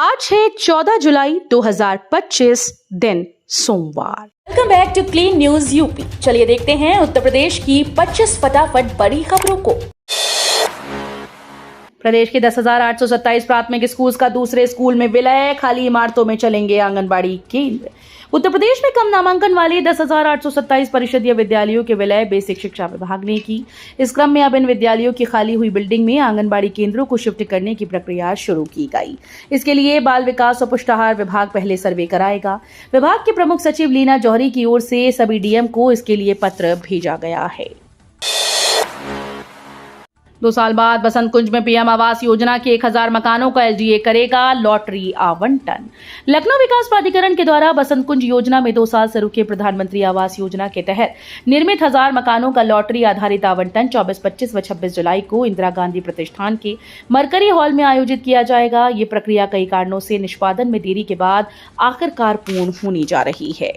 आज है 14 जुलाई 2025 दिन सोमवार। Welcome back to clean news UP. चलिए देखते हैं उत्तर प्रदेश की 25 फटाफट बड़ी खबरों को। प्रदेश के 10,827 प्राथमिक स्कूल का दूसरे स्कूल में विलय, खाली इमारतों में चलेंगे आंगनबाड़ी केंद्र। उत्तर प्रदेश में कम नामांकन वाले 10,827 परिषदीय विद्यालयों के विलय बेसिक शिक्षा विभाग ने की। इस क्रम में अब इन विद्यालयों की खाली हुई बिल्डिंग में आंगनबाड़ी केंद्रों को शिफ्ट करने की प्रक्रिया शुरू की गई। इसके लिए बाल विकास और पुष्टाहार विभाग पहले सर्वे कराएगा। विभाग के प्रमुख सचिव लीना जौहरी की ओर से सभी डीएम को इसके लिए पत्र भेजा गया है। 2 साल बाद बसंत कुंज में पीएम आवास योजना के 1000 मकानों का एलडीए करेगा लॉटरी आवंटन। लखनऊ विकास प्राधिकरण के द्वारा बसंत कुंज योजना में 2 साल से रुके प्रधानमंत्री आवास योजना के तहत निर्मित 1000 मकानों का लॉटरी आधारित आवंटन 24, 25 व 26 जुलाई को इंदिरा गांधी प्रतिष्ठान के मरकरी हॉल में आयोजित किया जाएगा। ये प्रक्रिया कई कारणों से निष्पादन में देरी के बाद आखिरकार पूर्ण होने जा रही है।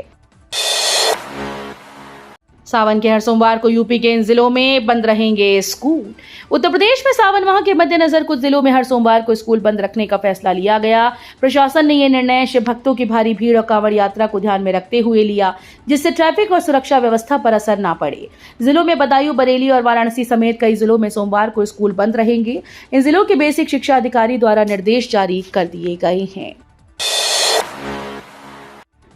सावन के हर सोमवार को यूपी के इन जिलों में बंद रहेंगे स्कूल। उत्तर प्रदेश में सावन माह के मद्देनजर कुछ जिलों में हर सोमवार को स्कूल बंद रखने का फैसला लिया गया। प्रशासन ने यह निर्णय शिव भक्तों की भारी भीड़ और कांवड़ यात्रा को ध्यान में रखते हुए लिया, जिससे ट्रैफिक और सुरक्षा व्यवस्था पर असर न पड़े। जिलों में बदायूं, बरेली और वाराणसी समेत कई जिलों में सोमवार को स्कूल बंद रहेंगे। इन जिलों के बेसिक शिक्षा अधिकारी द्वारा निर्देश जारी कर दिए गए हैं।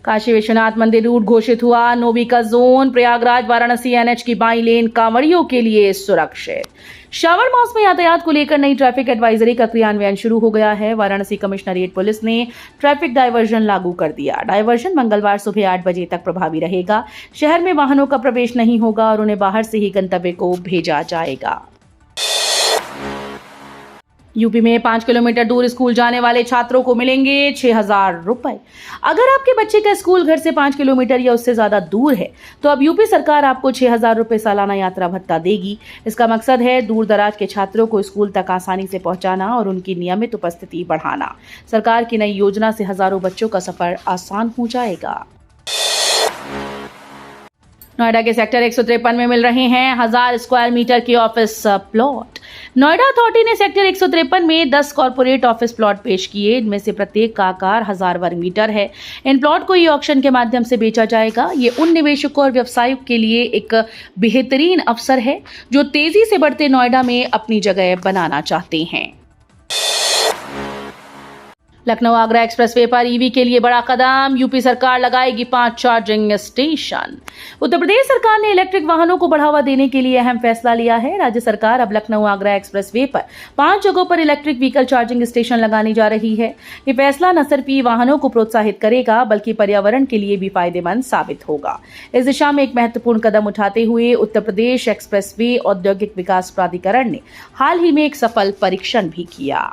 काशी विश्वनाथ मंदिर रूट घोषित हुआ नोवी का जोन। प्रयागराज वाराणसी एनएच की बाई लेन कांवड़ियों के लिए सुरक्षित। श्रावण मास में यातायात को लेकर नई ट्रैफिक एडवाइजरी का क्रियान्वयन शुरू हो गया है। वाराणसी कमिश्नरेट पुलिस ने ट्रैफिक डायवर्जन लागू कर दिया। डायवर्जन मंगलवार सुबह 8 बजे तक प्रभावी रहेगा। शहर में वाहनों का प्रवेश नहीं होगा और उन्हें बाहर से ही गंतव्य को भेजा जाएगा। यूपी में 5 किलोमीटर दूर स्कूल जाने वाले छात्रों को मिलेंगे 6,000 रुपए। अगर आपके बच्चे का स्कूल घर से 5 किलोमीटर या उससे ज्यादा दूर है तो अब यूपी सरकार आपको 6,000 रुपए सालाना यात्रा भत्ता देगी। इसका मकसद है दूर दराज के छात्रों को स्कूल तक आसानी से पहुंचाना और उनकी नियमित उपस्थिति बढ़ाना। सरकार की नई योजना से हजारों बच्चों का सफर आसान हो जाएगा। नोएडा के सेक्टर 153 में मिल रहे हैं 1000 स्क्वायर मीटर के ऑफिस प्लॉट। नोएडा अथॉरिटी ने सेक्टर 153 में 10 कॉर्पोरेट ऑफिस प्लॉट पेश किए। इनमें से प्रत्येक का आकार 1000 वर्ग मीटर है। इन प्लॉट को ई ऑक्शन के माध्यम से बेचा जाएगा। ये उन निवेशकों और व्यवसायियों के लिए एक बेहतरीन अवसर है जो तेजी से बढ़ते नोएडा में अपनी जगह बनाना चाहते हैं। लखनऊ आगरा एक्सप्रेसवे पर ईवी के लिए बड़ा कदम। यूपी सरकार लगाएगी 5 चार्जिंग स्टेशन। उत्तर प्रदेश सरकार ने इलेक्ट्रिक वाहनों को बढ़ावा देने के लिए अहम फैसला लिया है। राज्य सरकार अब लखनऊ आगरा एक्सप्रेसवे पर 5 जगहों पर इलेक्ट्रिक व्हीकल चार्जिंग स्टेशन लगाने जा रही है। ये फैसला न सिर्फ ई वाहनों को प्रोत्साहित करेगा बल्कि पर्यावरण के लिए भी फायदेमंद साबित होगा। इस दिशा में एक महत्वपूर्ण कदम उठाते हुए उत्तर प्रदेश एक्सप्रेसवे औद्योगिक विकास प्राधिकरण ने हाल ही में एक सफल परीक्षण भी किया।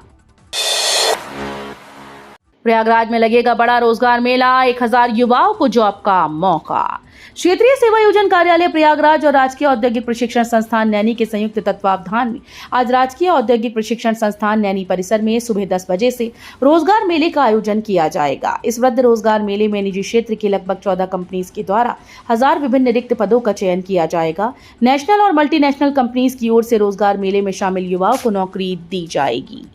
प्रयागराज में लगेगा बड़ा रोजगार मेला, 1000 युवाओं को जॉब का मौका। क्षेत्रीय सेवा योजन कार्यालय प्रयागराज और राजकीय औद्योगिक प्रशिक्षण संस्थान नैनी के संयुक्त तत्वावधान में आज राजकीय औद्योगिक प्रशिक्षण संस्थान नैनी परिसर में सुबह 10 बजे से रोजगार मेले का आयोजन किया जाएगा। इस वृद्ध रोजगार मेले में निजी क्षेत्र की लगभग 14 कंपनीज के द्वारा 1000 विभिन्न रिक्त पदों का चयन किया जाएगा। नेशनल और मल्टीनेशनल कंपनीज की ओर से रोजगार मेले में शामिल युवाओं को नौकरी दी जाएगी।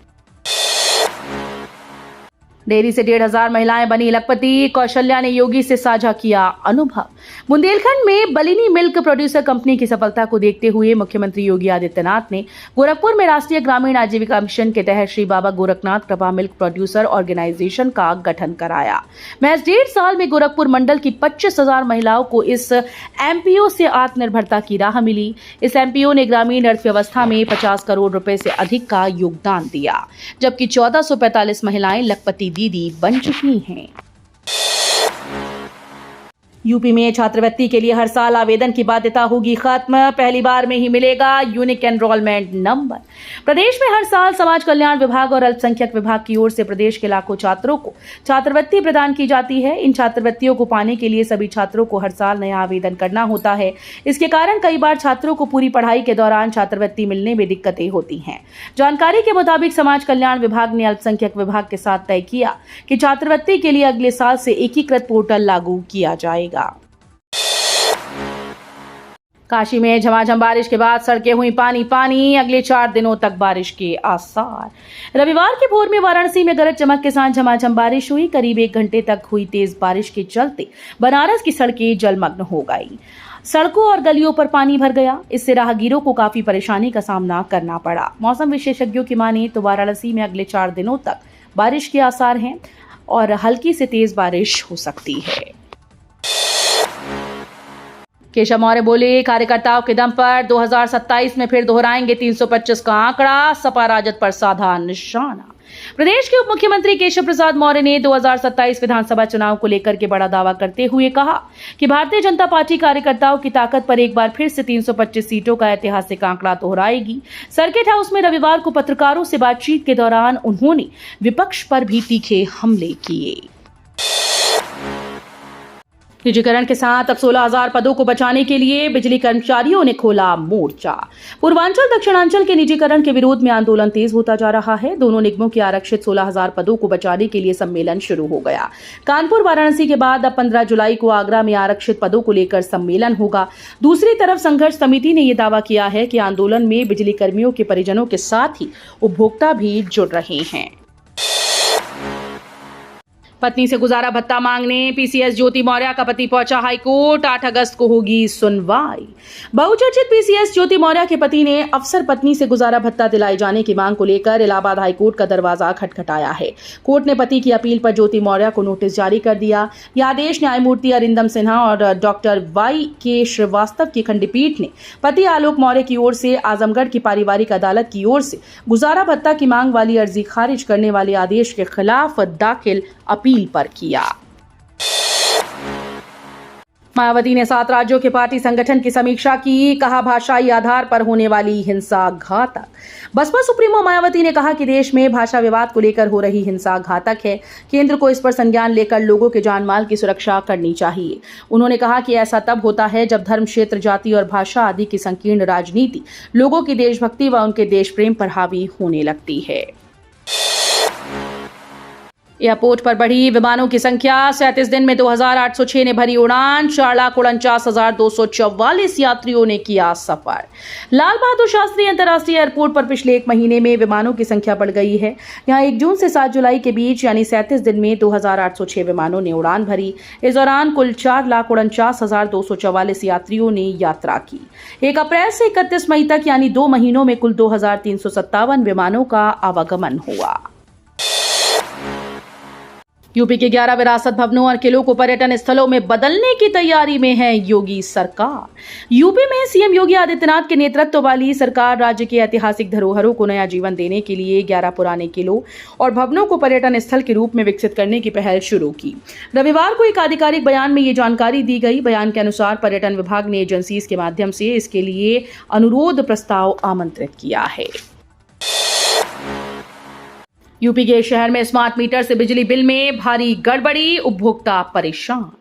डेयरी से 1,500 महिलाएं बनी लखपति। कौशल्या ने योगी से साझा किया अनुभव। बुंदेलखंड में बलिनी मिल्क प्रोड्यूसर कंपनी की सफलता को देखते हुए मुख्यमंत्री योगी आदित्यनाथ ने गोरखपुर में राष्ट्रीय ग्रामीण आजीविका मिशन के तहत श्री बाबा गोरखनाथ कृपा मिल्क प्रोड्यूसर ऑर्गेनाइजेशन का गठन कराया। महज 1.5 साल में गोरखपुर मंडल की 25,000 महिलाओं को इस एमपीओ से आत्मनिर्भरता की राह मिली। इस एमपीओ ने ग्रामीण अर्थव्यवस्था में 50 करोड़ रुपए से अधिक का योगदान दिया, जबकि 1445 महिलाएं लखपति दीदी बन चुकी हैं। यूपी में छात्रवृत्ति के लिए हर साल आवेदन की बाध्यता होगी खत्म। पहली बार में ही मिलेगा यूनिक एनरोलमेंट नंबर। प्रदेश में हर साल समाज कल्याण विभाग और अल्पसंख्यक विभाग की ओर से प्रदेश के लाखों छात्रों को छात्रवृत्ति प्रदान की जाती है। इन छात्रवृत्तियों को पाने के लिए सभी छात्रों को हर साल नया आवेदन करना होता है। इसके कारण कई बार छात्रों को पूरी पढ़ाई के दौरान छात्रवृत्ति मिलने में दिक्कतें होती हैं। जानकारी के मुताबिक समाज कल्याण विभाग ने अल्पसंख्यक विभाग के साथ तय किया कि छात्रवृत्ति के लिए अगले साल से एकीकृत पोर्टल लागू किया जाएगा। काशी में झमाझम बारिश के बाद सड़कें हुई पानी पानी, अगले 4 दिनों तक बारिश के आसार। रविवार की भोर में वाराणसी में गरज चमक के साथ झमाझम बारिश हुई। करीब 1 घंटे तक हुई तेज बारिश के चलते बनारस की सड़कें जलमग्न हो गई। सड़कों और गलियों पर पानी भर गया। इससे राहगीरों को काफी परेशानी का सामना करना पड़ा। मौसम विशेषज्ञों की माने तो वाराणसी में अगले 4 दिनों तक बारिश के आसार हैं और हल्की से तेज बारिश हो सकती है। केशव मौर्य बोले, कार्यकर्ताओं के दम पर 2027 में फिर दोहराएंगे 325 का आंकड़ा, सपा राजद पर साधा निशाना। प्रदेश के उप मुख्यमंत्री केशव प्रसाद मौर्य ने 2027 विधानसभा चुनाव को लेकर के बड़ा दावा करते हुए कहा कि भारतीय जनता पार्टी कार्यकर्ताओं की ताकत पर एक बार फिर से 325 सीटों का ऐतिहासिक आंकड़ा दोहराएगी। सर्किट हाउस में रविवार को पत्रकारों से बातचीत के दौरान उन्होंने विपक्ष पर भी तीखे हमले किए। निजीकरण के साथ अब 16,000 पदों को बचाने के लिए बिजली कर्मचारियों ने खोला मोर्चा। पूर्वांचल दक्षिणांचल के निजीकरण के विरोध में आंदोलन तेज होता जा रहा है। दोनों निगमों के आरक्षित 16,000 पदों को बचाने के लिए सम्मेलन शुरू हो गया। कानपुर वाराणसी के बाद अब 15 जुलाई को आगरा में आरक्षित पदों को लेकर सम्मेलन होगा। दूसरी तरफ संघर्ष समिति ने यह दावा किया है कि आंदोलन में बिजली कर्मियों के परिजनों के साथ ही उपभोक्ता भी जुड़ रहे हैं। पत्नी से गुजारा भत्ता मांगने पीसीएस ज्योति मौर्य का पति पहुंचा हाईकोर्ट। 8 अगस्त को होगी सुनवाई। बहुचर्चित पीसीएस ज्योति मौर्य के पति ने अफसर पत्नी से गुजारा भत्ता दिलाए जाने की मांग को लेकर इलाहाबाद हाईकोर्ट का दरवाजा खटखटाया है। कोर्ट ने पति की अपील पर ज्योति मौर्य को नोटिस जारी कर दिया। यह आदेश न्यायमूर्ति अरिंदम सिन्हा और डॉक्टर वाई.के. श्रीवास्तव की खंडपीठ ने पति आलोक मौर्य की ओर से आजमगढ़ की पारिवारिक अदालत की ओर से गुजारा भत्ता की मांग वाली अर्जी खारिज करने वाले आदेश के खिलाफ दाखिल अपील पर किया। मायावती ने 7 राज्यों के पार्टी संगठन की समीक्षा की। कहा, भाषाई आधार पर होने वाली हिंसा घातक। बसपा सुप्रीमो मायावती ने कहा कि देश में भाषा विवाद को लेकर हो रही हिंसा घातक है। केंद्र को इस पर संज्ञान लेकर लोगों के जान माल की सुरक्षा करनी चाहिए। उन्होंने कहा कि ऐसा तब होता है जब धर्म, क्षेत्र, जाति और भाषा आदि की संकीर्ण राजनीति लोगों की देशभक्ति व उनके देश प्रेम पर हावी होने लगती है। एयरपोर्ट पर बढ़ी विमानों की संख्या। 37 दिन में 2,806 ने भरी उड़ान। 4,49,244 यात्रियों ने किया सफर। लाल बहादुर शास्त्री अंतर्राष्ट्रीय एयरपोर्ट पर पिछले 1 महीने में विमानों की संख्या बढ़ गई है। यहां 1 जून से 7 जुलाई के बीच यानी 37 दिन में 2,806 विमानों ने उड़ान भरी। इस दौरान कुल 4,49,244 यात्रियों ने यात्रा की। 1 अप्रैल से 31 मई तक यानी 2 महीनों में कुल 2,357 विमानों का आवागमन हुआ। यूपी के 11 विरासत भवनों और किलों को पर्यटन स्थलों में बदलने की तैयारी में है योगी सरकार। यूपी में सीएम योगी आदित्यनाथ के नेतृत्व वाली सरकार राज्य के ऐतिहासिक धरोहरों को नया जीवन देने के लिए 11 पुराने किलों और भवनों को पर्यटन स्थल के रूप में विकसित करने की पहल शुरू की। रविवार को एक आधिकारिक बयान में ये जानकारी दी गई। बयान के अनुसार पर्यटन विभाग ने एजेंसीज के माध्यम से इसके लिए अनुरोध प्रस्ताव आमंत्रित किया है। यूपी के शहर में स्मार्ट मीटर से बिजली बिल में भारी गड़बड़ी, उपभोक्ता परेशान।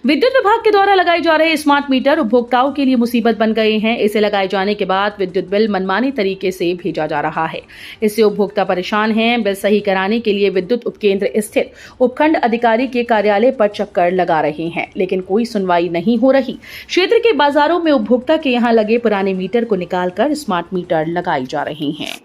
विद्युत विभाग के द्वारा लगाए जा रहे स्मार्ट मीटर उपभोक्ताओं के लिए मुसीबत बन गए हैं। इसे लगाए जाने के बाद विद्युत बिल मनमानी तरीके से भेजा जा रहा है। इससे उपभोक्ता परेशान हैं। बिल सही कराने के लिए विद्युत उपकेंद्र स्थित उपखंड अधिकारी के कार्यालय पर चक्कर लगा रहे हैं, लेकिन कोई सुनवाई नहीं हो रही। क्षेत्र के बाजारों में उपभोक्ता के यहाँ लगे पुराने मीटर को निकालकर स्मार्ट मीटर लगाए जा रहे हैं।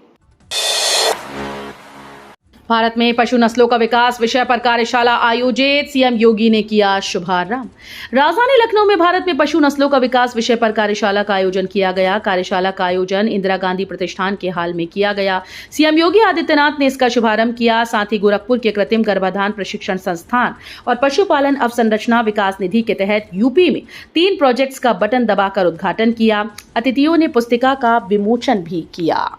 भारत में पशु नस्लों का विकास विषय पर कार्यशाला आयोजित। सीएम योगी ने किया शुभारंभ। राजधानी लखनऊ में भारत में पशु नस्लों का विकास विषय पर कार्यशाला का आयोजन किया गया। कार्यशाला का आयोजन इंदिरा गांधी प्रतिष्ठान के हाल में किया गया। सीएम योगी आदित्यनाथ ने इसका शुभारंभ किया। साथ ही गोरखपुर के कृत्रिम गर्भाधान प्रशिक्षण संस्थान और पशुपालन अवसंरचना विकास निधि के तहत यूपी में 3 प्रोजेक्ट्स का बटन दबाकर उद्घाटन किया। अतिथियों ने पुस्तिका का विमोचन भी किया।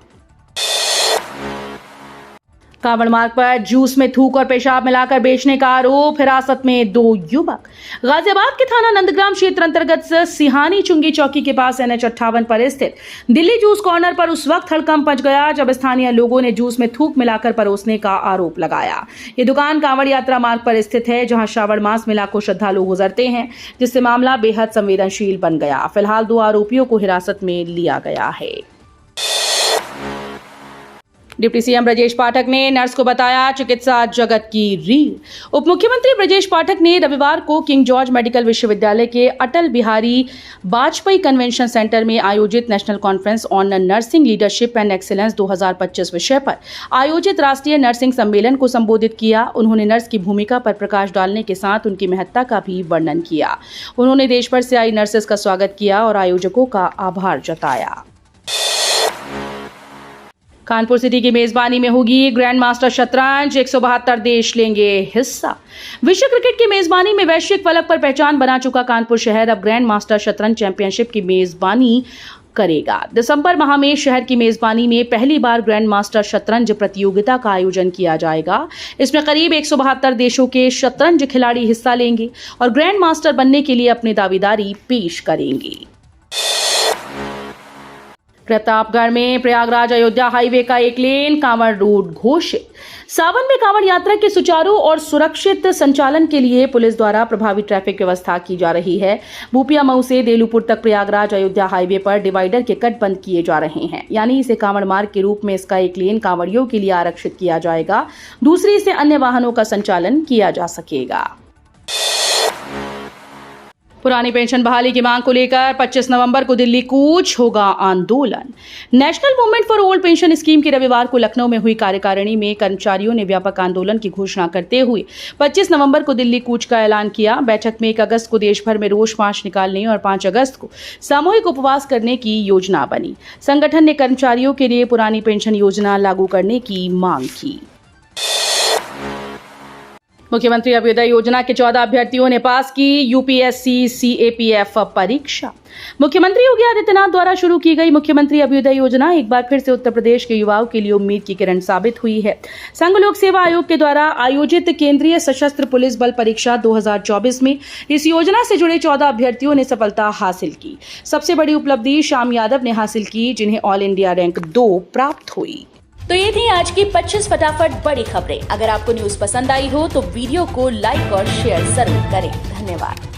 कांवड़ मार्ग पर जूस में थूक और पेशाब मिलाकर बेचने का आरोप। हिरासत में 2 युवक। गाजियाबाद के थाना नंदग्राम क्षेत्र अंतर्गत सिहानी चुंगी चौकी के पास NH58 पर स्थित दिल्ली जूस कॉर्नर पर उस वक्त हड़कंप मच गया जब स्थानीय लोगों ने जूस में थूक मिलाकर परोसने का आरोप लगाया। ये दुकान कांवड़ यात्रा मार्ग पर स्थित है, जहां श्रावण मास में लाखों श्रद्धालु गुजरते हैं, जिससे मामला बेहद संवेदनशील बन गया। फिलहाल 2 आरोपियों को हिरासत में लिया गया है। डिप्टी सीएम ब्रजेश पाठक ने नर्स को बताया चिकित्सा जगत की रीढ़। उप मुख्यमंत्री ब्रजेश पाठक ने रविवार को किंग जॉर्ज मेडिकल विश्वविद्यालय के अटल बिहारी वाजपेयी कन्वेंशन सेंटर में आयोजित national conference on nursing leadership and excellence 2025 विषय पर आयोजित राष्ट्रीय नर्सिंग सम्मेलन को संबोधित किया। उन्होंने नर्स की भूमिका पर प्रकाश डालने के साथ उनकी महत्ता का भी वर्णन किया। उन्होंने देश भर से आई नर्सेस का स्वागत किया और आयोजकों का आभार जताया। कानपुर सिटी की मेजबानी में होगी ग्रैंड मास्टर शतरंज, 172 देश लेंगे हिस्सा। विश्व क्रिकेट की मेजबानी में वैश्विक फलक पर पहचान बना चुका कानपुर शहर अब ग्रैंड मास्टर शतरंज चैंपियनशिप की मेजबानी करेगा। दिसंबर माह में शहर की मेजबानी में पहली बार ग्रैंड मास्टर शतरंज प्रतियोगिता का आयोजन किया जाएगा। इसमें करीब 172 देशों के शतरंज खिलाड़ी हिस्सा लेंगे और ग्रैंड मास्टर बनने के लिए अपनी दावेदारी पेश करेंगे। प्रतापगढ़ में प्रयागराज अयोध्या हाईवे का एक लेन कांवड़ रूट घोषित। सावन में कांवड़ यात्रा के सुचारू और सुरक्षित संचालन के लिए पुलिस द्वारा प्रभावी ट्रैफिक व्यवस्था की जा रही है। भूपिया मऊ से देलूपुर तक प्रयागराज अयोध्या हाईवे पर डिवाइडर के कट बंद किए जा रहे हैं, यानी इसे कांवड़ मार्ग के रूप में इसका एक लेन कांवड़ियों के लिए आरक्षित किया जाएगा, दूसरी से अन्य वाहनों का संचालन किया जा सकेगा। पुरानी पेंशन बहाली की मांग को लेकर 25 नवंबर को दिल्ली कूच होगा आंदोलन। National movement for old pension scheme की रविवार को लखनऊ में हुई कार्यकारिणी में कर्मचारियों ने व्यापक आंदोलन की घोषणा करते हुए 25 नवंबर को दिल्ली कूच का ऐलान किया। बैठक में 1 अगस्त को देश भर में रोष मार्च निकालने और 5 अगस्त को सामूहिक उपवास करने की योजना बनी। संगठन ने कर्मचारियों के लिए पुरानी पेंशन योजना लागू करने की मांग की। मुख्यमंत्री अभ्युदय योजना के 14 अभ्यर्थियों ने पास की यूपीएससी सीएपीएफ परीक्षा। मुख्यमंत्री योगी आदित्यनाथ द्वारा शुरू की गई मुख्यमंत्री अभ्युदय योजना एक बार फिर से उत्तर प्रदेश के युवाओं के लिए उम्मीद की किरण साबित हुई है। संघ लोक सेवा आयोग के द्वारा आयोजित केंद्रीय सशस्त्र पुलिस बल परीक्षा 2024 में इस योजना से जुड़े 14 अभ्यर्थियों ने सफलता हासिल की। सबसे बड़ी उपलब्धि श्याम यादव ने हासिल की, जिन्हें ऑल इंडिया रैंक 2 प्राप्त हुई। तो ये थी आज की 25 फटाफट बड़ी खबरें। अगर आपको न्यूज पसंद आई हो तो वीडियो को लाइक और शेयर जरूर करें। धन्यवाद।